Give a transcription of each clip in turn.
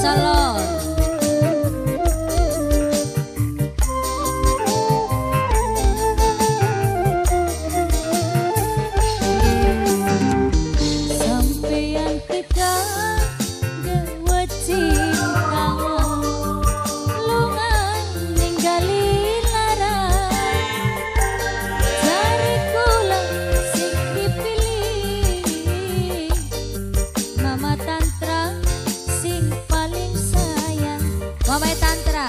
Salon. Sampeyan tekan gawe cinta lungan ninggali larang jari kula sing dipilih Mama Tantra sing paling sayang Mama Tantra.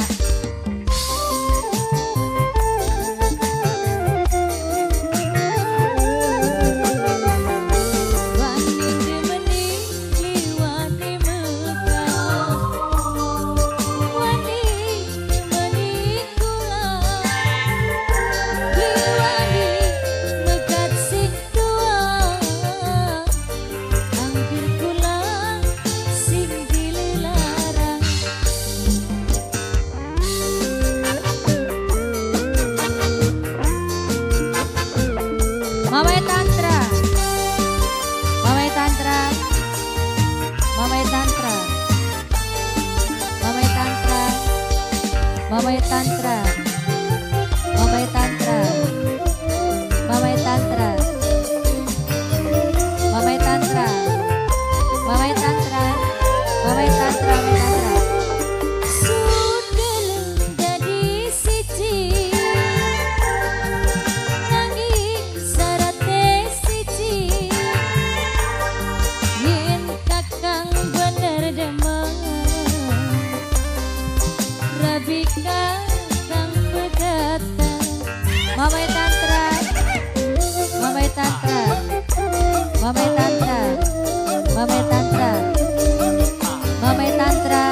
Mama Tantra, Mama Tantra, Mama Tantra, Mama Tantra, Mama Tantra, Mama Tantra, Mama Tantra, Mama Tantra, Mama Tantra, Mama Tantra, Mama Tantra. Mama Tantra, Mama Tantra, Mama Tantra, Mama Tantra, Mama Tantra,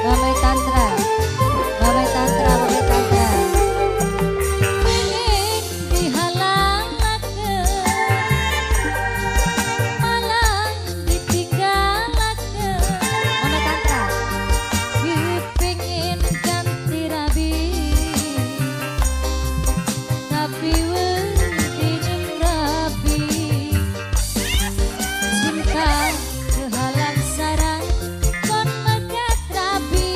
Mama Tantra, Mama Tantra, Mama Tantra. Pengen dihalangake, malah ditinggalaken. Mama Tantra, pengen ganti rabi. Tapi wedi rapi cinta kehalang sarang kon megat rapi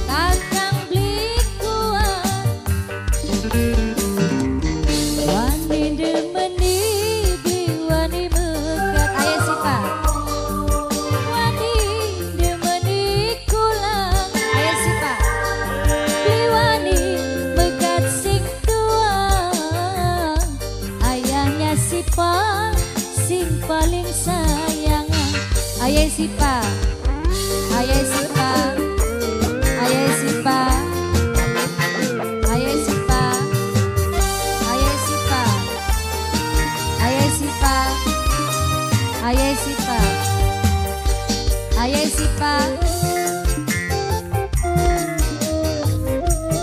kakang beli kuat wani demeni biwani megat ayo sipa wani demeni kulang ayo sipa biwani megat sing Sipa sing paling sayang Ayah Sipa Ayah Sipa Ayah Sipa Ayah Sipa Ayah Sipa Ayah Sipa Ayah Sipa Ayah Sipa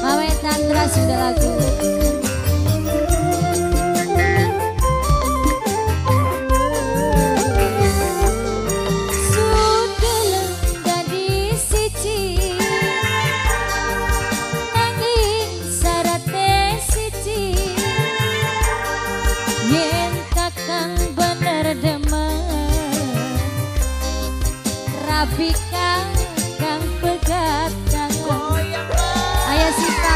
Mama Tantra sudah lagu. Yen kakang bener demen rabi kakang pegat tangan ayah Sipa